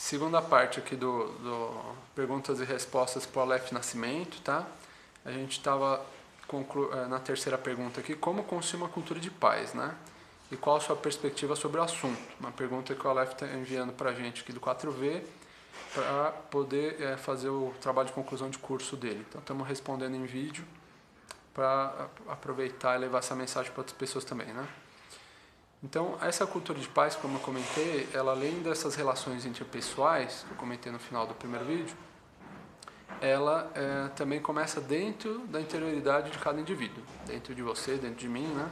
segunda parte aqui do perguntas e respostas para o Aleph Nascimento, tá? A gente estava na terceira pergunta aqui, como construir uma cultura de paz, né? E qual a sua perspectiva sobre o assunto? Uma pergunta que o Aleph está enviando para a gente aqui do 4V, para poder fazer o trabalho de conclusão de curso dele. Então, estamos respondendo em vídeo para aproveitar e levar essa mensagem para outras pessoas também, né? Então, essa cultura de paz, como eu comentei, ela além dessas relações interpessoais, que eu comentei no final do primeiro vídeo, ela também começa dentro da interioridade de cada indivíduo, dentro de você, dentro de mim, né?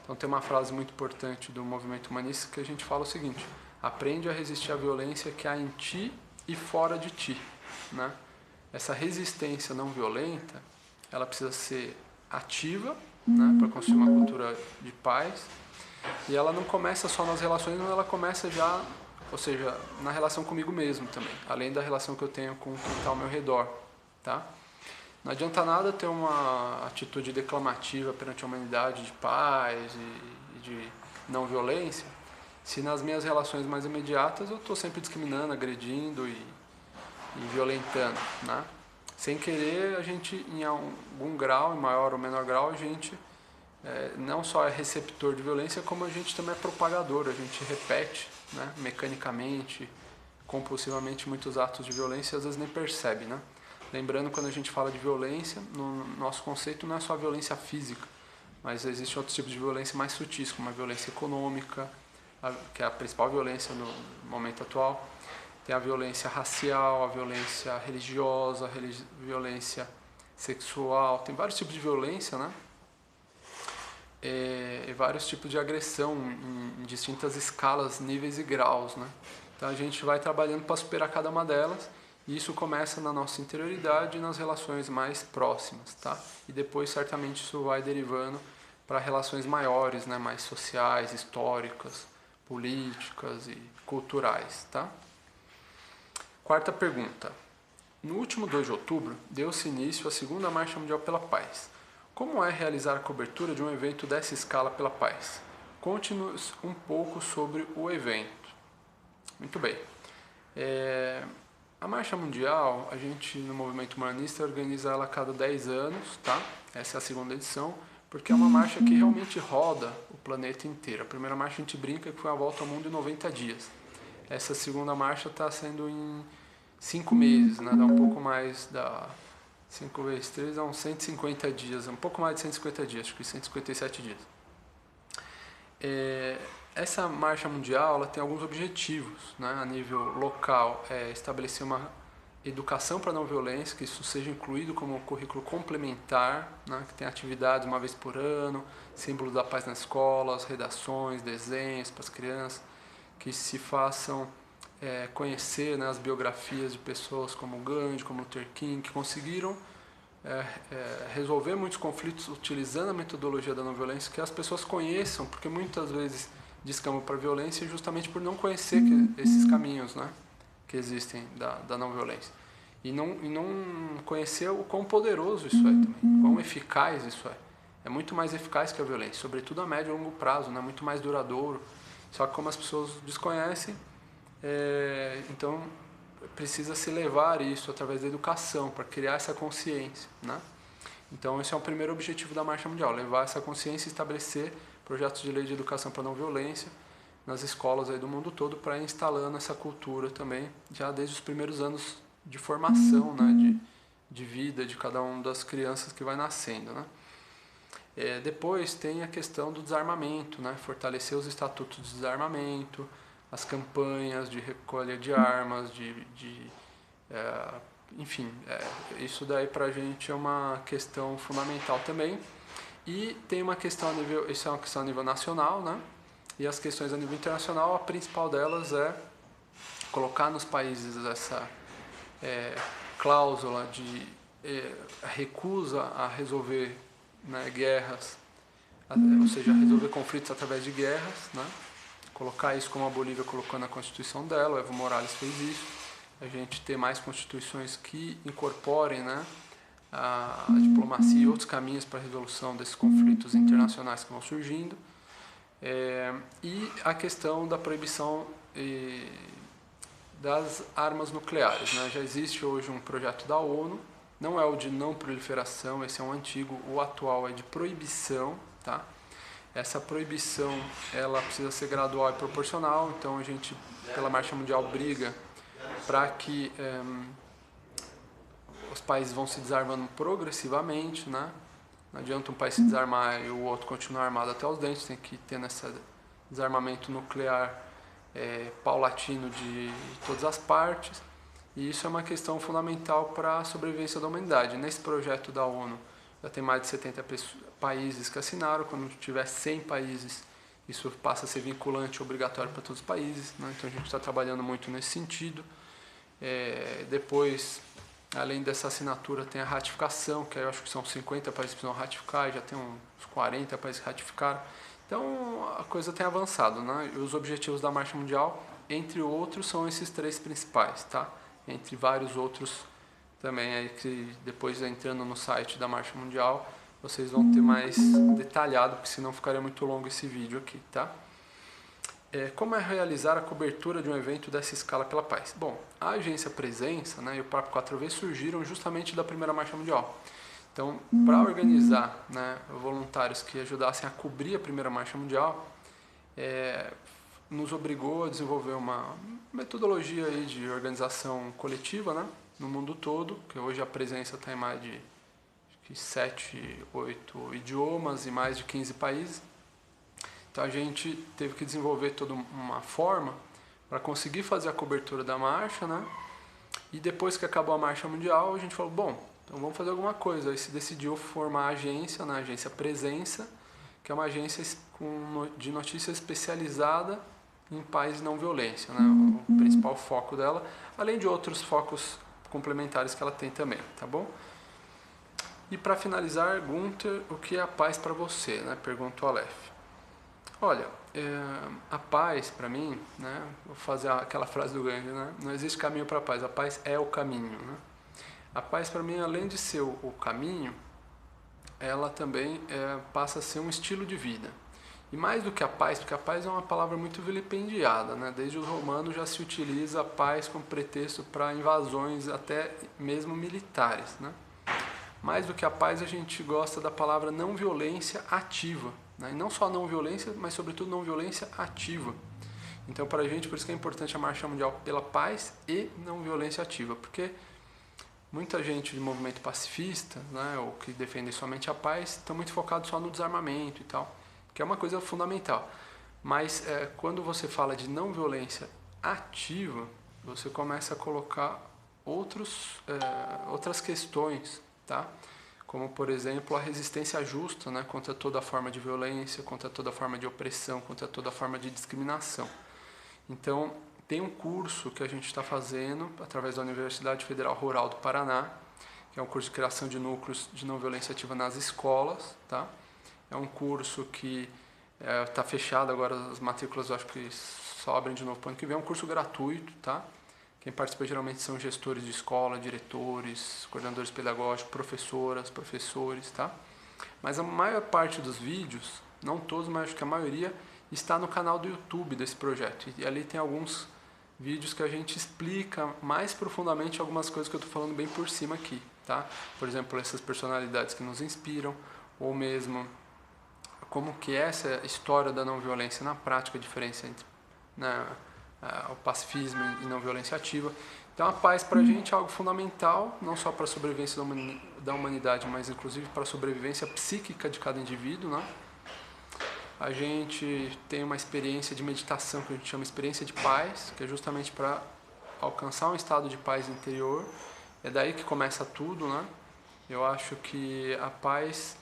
Então tem uma frase muito importante do movimento humanista que a gente fala o seguinte: aprende a resistir à violência que há em ti e fora de ti, né? Essa resistência não violenta, ela precisa ser ativa, né, para construir uma cultura de paz, e ela não começa só nas relações, mas ela começa já, ou seja, na relação comigo mesmo também, além da relação que eu tenho com quem está ao meu redor, tá? Não adianta nada ter uma atitude declamativa perante a humanidade de paz e de não violência, se nas minhas relações mais imediatas eu estou sempre discriminando, agredindo e violentando, né? Sem querer, a gente, em algum grau, em maior ou menor grau, a gente não só é receptor de violência, como a gente também é propagador, a gente repete, né, mecanicamente, compulsivamente muitos atos de violência e às vezes nem percebe, né? Lembrando, quando a gente fala de violência, no nosso conceito não é só a violência física, mas existem outros tipos de violência mais sutis, como a violência econômica, que é a principal violência no momento atual. Tem a violência racial, a violência religiosa, violência sexual, tem vários tipos de violência, né? E vários tipos de agressão em distintas escalas, níveis e graus, né? Então a gente vai trabalhando para superar cada uma delas, e isso começa na nossa interioridade e nas relações mais próximas, tá? E depois certamente isso vai derivando para relações maiores, né? Mais sociais, históricas, políticas e culturais, tá? Quarta pergunta. No último 2 de outubro, deu-se início à segunda Marcha Mundial pela Paz. Como é realizar a cobertura de um evento dessa escala pela paz? Conte-nos um pouco sobre o evento. Muito bem. A Marcha Mundial, a gente no Movimento Humanista organiza ela a cada 10 anos, tá? Essa é a segunda edição, porque é uma marcha que realmente roda o planeta inteiro. A primeira marcha a gente brinca que foi a volta ao mundo em 90 dias. Essa segunda marcha está sendo em 5 meses, né? Dá um pouco mais, 5 vezes 3 dá uns 150 dias, um pouco mais de 150 dias, acho que 157 dias. Essa marcha mundial, ela tem alguns objetivos, né? A nível local, estabelecer uma educação para a não violência, que isso seja incluído como um currículo complementar, né? Que tem atividades uma vez por ano, símbolos da paz nas escolas, redações, desenhos para as crianças, que se façam conhecer, né, as biografias de pessoas como Gandhi, como Luther King, que conseguiram resolver muitos conflitos utilizando a metodologia da não violência, que as pessoas conheçam, porque muitas vezes descambam para a violência justamente por não conhecer esses caminhos, né, que existem da não violência. E não conhecer o quão poderoso isso é também, quão eficaz isso é. É muito mais eficaz que a violência, sobretudo a médio e longo prazo, né, muito mais duradouro. Só que como as pessoas desconhecem, então precisa se levar isso através da educação para criar essa consciência, né? Então esse é o primeiro objetivo da Marcha Mundial, levar essa consciência e estabelecer projetos de lei de educação para não violência nas escolas aí do mundo todo, para ir instalando essa cultura também já desde os primeiros anos de formação, né, de vida de cada uma das crianças que vai nascendo, né? Depois tem a questão do desarmamento, né? Fortalecer os estatutos de desarmamento, as campanhas de recolha de armas, enfim, isso daí pra gente é uma questão fundamental também. E tem uma questão a nível, isso é uma questão a nível nacional, né? E as questões a nível internacional, a principal delas é colocar nos países essa cláusula de recusa a resolver, né, guerras, ou seja, resolver conflitos através de guerras, né? Colocar isso como a Bolívia colocou na Constituição dela, o Evo Morales fez isso. A gente ter mais constituições que incorporem, né, a diplomacia e outros caminhos para a resolução desses conflitos internacionais que vão surgindo. E a questão da proibição das armas nucleares, né? Já existe hoje um projeto da ONU, não é o de não proliferação, esse é um antigo, o atual é de proibição, tá? Essa proibição, ela precisa ser gradual e proporcional, então a gente, pela Marcha Mundial, briga para que os países vão se desarmando progressivamente, né? Não adianta um país se desarmar e o outro continuar armado até os dentes, tem que ter nesse desarmamento nuclear paulatino de todas as partes, e isso é uma questão fundamental para a sobrevivência da humanidade. Nesse projeto da ONU já tem mais de 70 países que assinaram, quando tiver 100 países isso passa a ser vinculante, obrigatório para todos os países, né? Então a gente está trabalhando muito nesse sentido. Depois, além dessa assinatura, tem a ratificação, que eu acho que são 50 países que precisam ratificar, já tem uns 40 países que ratificaram. Então a coisa tem avançado, né? E os objetivos da Marcha Mundial, entre outros, são esses 3 principais, tá? Entre vários outros também, aí que depois entrando no site da Marcha Mundial, vocês vão ter mais detalhado, porque senão ficaria muito longo esse vídeo aqui, tá? Como é realizar a cobertura de um evento dessa escala pela paz? Bom, a agência Presença, né, e o Papo 4V surgiram justamente da primeira Marcha Mundial. Então, para organizar, né, voluntários que ajudassem a cobrir a primeira Marcha Mundial, nos obrigou a desenvolver uma metodologia aí de organização coletiva, né, no mundo todo, que hoje a Presença está em mais de 7, 8 idiomas e mais de 15 países. Então a gente teve que desenvolver toda uma forma para conseguir fazer a cobertura da marcha, né? E depois que acabou a Marcha Mundial, a gente falou, bom, então vamos fazer alguma coisa. Aí se decidiu formar a agência, né? A agência Presença, que é uma agência de notícia especializada em paz e não violência, né? O principal foco dela, além de outros focos complementares que ela tem também, tá bom? E para finalizar, Gunther, o que é a paz para você, né? Pergunta o Aleph. Olha, a paz para mim, né? Vou fazer aquela frase do Gandhi, né? Não existe caminho para a paz, a paz é o caminho, né? A paz para mim, além de ser o caminho, ela também passa a ser um estilo de vida. E mais do que a paz, porque a paz é uma palavra muito vilipendiada, né? Desde os romanos já se utiliza a paz como pretexto para invasões até mesmo militares, né? Mais do que a paz, a gente gosta da palavra não violência ativa, né? E não só não violência, mas sobretudo não violência ativa. Então, para a gente, por isso que é importante a Marcha Mundial pela Paz e não violência ativa, porque muita gente de movimento pacifista, né, ou que defende somente a paz, estão muito focados só no desarmamento e tal, que é uma coisa fundamental. Mas quando você fala de não violência ativa, você começa a colocar outras questões, tá? Como, por exemplo, a resistência justa, né, contra toda forma de violência, contra toda forma de opressão, contra toda forma de discriminação. Então, tem um curso que a gente está fazendo através da Universidade Federal Rural do Paraná, que é um curso de criação de núcleos de não violência ativa nas escolas, tá? É um curso que está fechado agora, as matrículas eu acho que só abrem de novo para o ano que vem, é um curso gratuito, tá? Quem participa geralmente são gestores de escola, diretores, coordenadores pedagógicos, professoras, professores, tá? Mas a maior parte dos vídeos, não todos, mas acho que a maioria, está no canal do YouTube desse projeto. E ali tem alguns vídeos que a gente explica mais profundamente algumas coisas que eu estou falando bem por cima aqui, tá? Por exemplo, essas personalidades que nos inspiram, ou mesmo como que é essa história da não violência na prática, a diferença entre o pacifismo e não violência ativa. Então a paz para a gente é algo fundamental, não só para a sobrevivência da humanidade, mas inclusive para a sobrevivência psíquica de cada indivíduo, né? A gente tem uma experiência de meditação que a gente chama experiência de paz, que é justamente para alcançar um estado de paz interior. É daí que começa tudo, né? Eu acho que a paz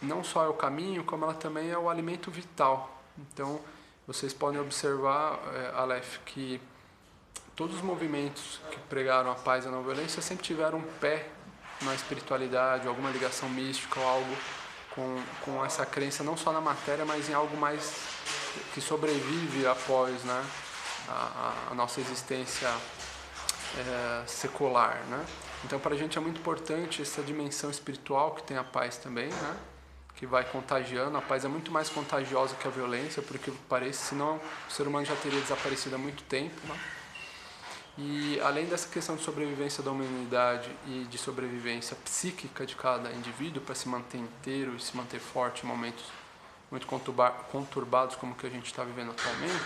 não só é o caminho, como ela também é o alimento vital. Então, vocês podem observar, Aleph, que todos os movimentos que pregaram a paz e a não violência sempre tiveram um pé na espiritualidade, alguma ligação mística ou algo com essa crença não só na matéria, mas em algo mais que sobrevive após, né, a nossa existência secular, né? Então, para a gente é muito importante essa dimensão espiritual que tem a paz também, né? que vai contagiando. A paz é muito mais contagiosa que a violência, porque parece, senão o ser humano já teria desaparecido há muito tempo, né? E além dessa questão de sobrevivência da humanidade e de sobrevivência psíquica de cada indivíduo para se manter inteiro e se manter forte em momentos muito conturbados como o que a gente está vivendo atualmente,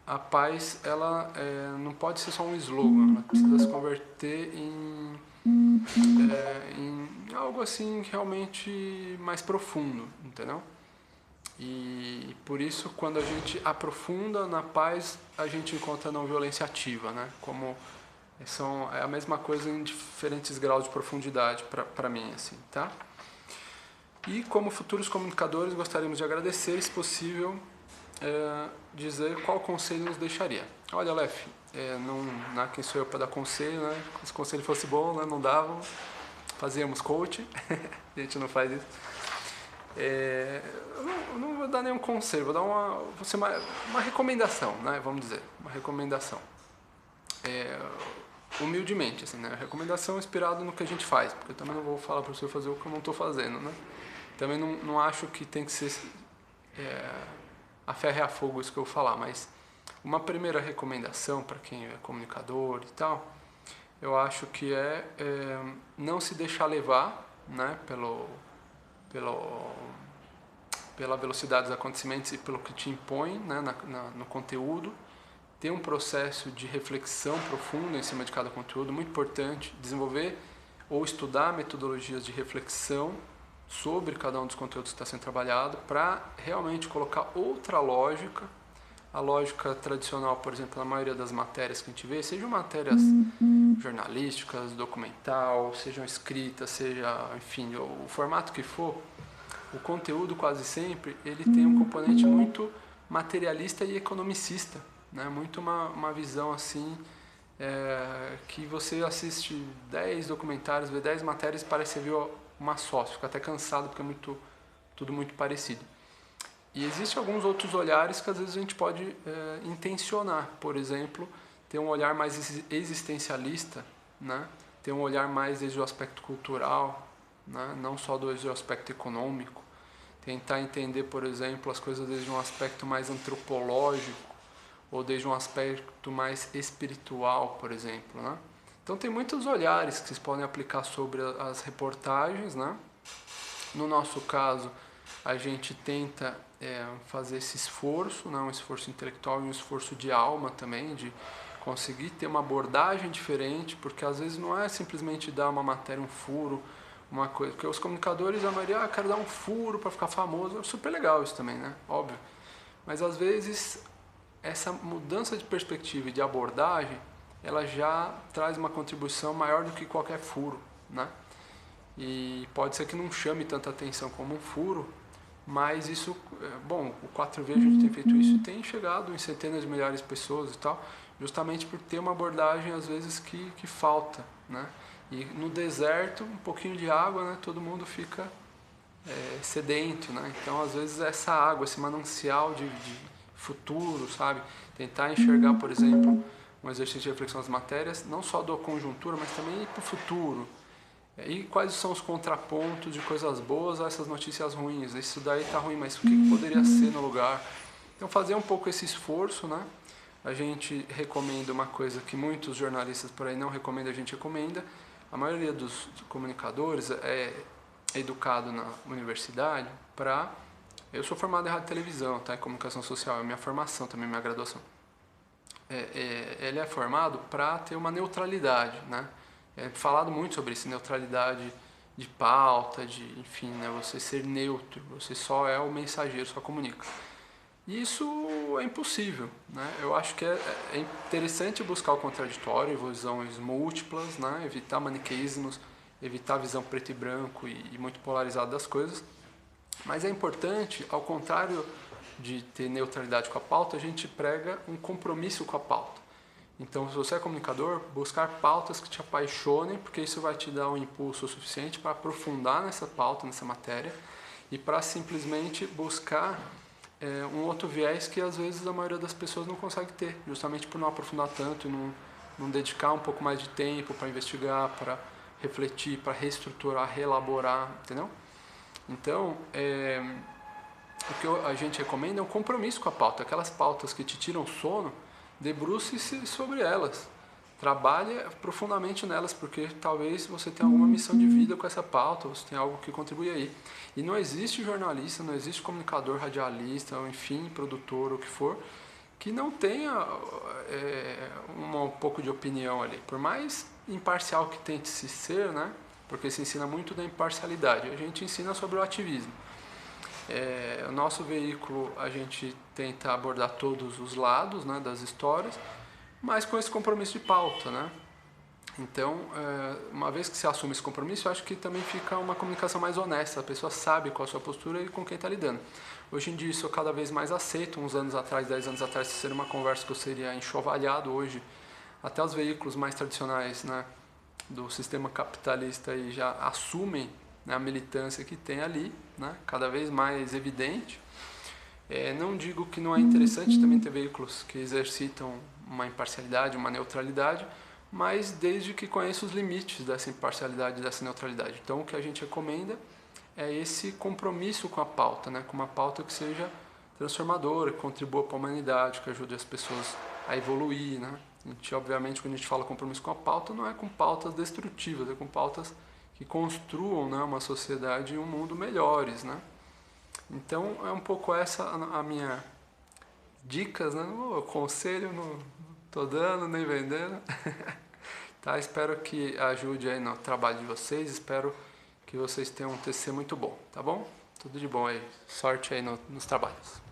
a paz ela não pode ser só um slogan, ela precisa se converter em algo assim realmente mais profundo, entendeu? E por isso, quando a gente aprofunda na paz, a gente encontra a não violência ativa, né? Como é a mesma coisa em diferentes graus de profundidade para mim, assim, tá? E como futuros comunicadores, gostaríamos de agradecer, e, se possível, dizer qual conselho nos deixaria. Olha, Lef, não quem sou eu para dar conselho, né? Se o conselho fosse bom, né? Não dava, fazíamos coach, a gente não faz isso. Eu não vou dar nenhum conselho, vou dar uma recomendação, né? Vamos dizer, uma recomendação. Humildemente, assim, né? Recomendação inspirada no que a gente faz, porque eu também não vou falar para você fazer o que eu não estou fazendo, né? Também não acho que tem que ser a ferro e a fogo isso que eu vou falar, mas uma primeira recomendação para quem é comunicador e tal, eu acho que não se deixar levar, né, pela velocidade dos acontecimentos e pelo que te impõe, né, no conteúdo. Ter um processo de reflexão profunda em cima de cada conteúdo, muito importante. Desenvolver ou estudar metodologias de reflexão sobre cada um dos conteúdos que está sendo trabalhado para realmente colocar outra lógica. A lógica tradicional, por exemplo, na maioria das matérias que a gente vê, sejam matérias jornalísticas, documental, sejam escritas, seja, enfim, o formato que for, o conteúdo quase sempre ele tem um componente muito materialista e economicista, né? Muito uma visão assim, que você assiste 10 documentários, vê 10 matérias e parece que você viu uma só, fica até cansado porque é tudo muito parecido. E existem alguns outros olhares que às vezes a gente pode intencionar, por exemplo, ter um olhar mais existencialista, né? Ter um olhar mais desde o aspecto cultural, né? Não só desde o aspecto econômico. Tentar entender, por exemplo, as coisas desde um aspecto mais antropológico ou desde um aspecto mais espiritual, por exemplo, né? Então tem muitos olhares que vocês podem aplicar sobre as reportagens, né? No nosso caso, a gente tenta fazer esse esforço, né? Um esforço intelectual e um esforço de alma também, de conseguir ter uma abordagem diferente, porque às vezes não é simplesmente dar uma matéria, um furo, uma coisa, porque os comunicadores, a maioria, quero dar um furo para ficar famoso, é super legal isso também, né? Óbvio. Mas às vezes essa mudança de perspectiva e de abordagem, ela já traz uma contribuição maior do que qualquer furo, né? E pode ser que não chame tanta atenção como um furo, mas isso, bom, o 4V a gente tem feito isso e tem chegado em centenas de milhares de pessoas e tal, justamente por ter uma abordagem às vezes que falta, né? E no deserto, um pouquinho de água, né? Todo mundo fica sedento, né? Então às vezes essa água, esse manancial de futuro, sabe? Tentar enxergar, por exemplo, um exercício de reflexão das matérias, não só da conjuntura, mas também para o futuro. E quais são os contrapontos de coisas boas a essas notícias ruins? Isso daí está ruim, mas o que poderia ser no lugar? Então fazer um pouco esse esforço, né? A gente recomenda uma coisa que muitos jornalistas por aí não recomendam, a gente recomenda. A maioria dos comunicadores é educado na universidade para... Eu sou formado em rádio e televisão, tá? Em comunicação social, é minha formação também, minha graduação. Ele é formado para ter uma neutralidade, né? É falado muito sobre isso, neutralidade de pauta, enfim, né? Você ser neutro, você só é o mensageiro, só comunica. E isso é impossível, né? Eu acho que é interessante buscar o contraditório, visões múltiplas, né? Evitar maniqueísmos, evitar a visão preto e branco e muito polarizada das coisas. Mas é importante, ao contrário de ter neutralidade com a pauta, a gente prega um compromisso com a pauta. Então, se você é comunicador, buscar pautas que te apaixonem, porque isso vai te dar um impulso suficiente para aprofundar nessa pauta, nessa matéria, e para simplesmente buscar um outro viés que às vezes a maioria das pessoas não consegue ter, justamente por não aprofundar tanto e não dedicar um pouco mais de tempo para investigar, para refletir, para reestruturar, reelaborar, entendeu? Então, o que a gente recomenda é um compromisso com a pauta. Aquelas pautas que te tiram sono, debruce-se sobre elas. Trabalhe profundamente nelas, porque talvez você tenha alguma missão de vida com essa pauta, você tem algo que contribui aí. E não existe jornalista, não existe comunicador, radialista, ou enfim, produtor, o que for, que não tenha um pouco de opinião ali. Por mais imparcial que tente se ser, né? Porque se ensina muito da imparcialidade. A gente ensina sobre o ativismo. O nosso veículo, a gente tenta abordar todos os lados, né, das histórias, mas com esse compromisso de pauta, né? Então, uma vez que se assume esse compromisso, eu acho que também fica uma comunicação mais honesta. A pessoa sabe qual a sua postura e com quem está lidando. Hoje em dia isso eu cada vez mais aceito. Uns anos atrás, 10 anos atrás, isso seria uma conversa que eu seria enxovalhado. Hoje, até os veículos mais tradicionais, né, do sistema capitalista aí já assumem, né, a militância que tem ali, né, cada vez mais evidente. Não digo que não é interessante também ter veículos que exercitam uma imparcialidade, uma neutralidade, mas desde que conheça os limites dessa imparcialidade, dessa neutralidade. Então, o que a gente recomenda é esse compromisso com a pauta, né? Com uma pauta que seja transformadora, que contribua para a humanidade, que ajude as pessoas a evoluir, né? A gente, obviamente, quando a gente fala compromisso com a pauta, não é com pautas destrutivas, é com pautas que construam, né, uma sociedade e um mundo melhores, né? Então, é um pouco essa a minha dicas, né? O conselho, não tô dando nem vendendo. Tá? Espero que ajude aí no trabalho de vocês. Espero que vocês tenham um TCC muito bom, tá bom? Tudo de bom aí. Sorte aí nos trabalhos.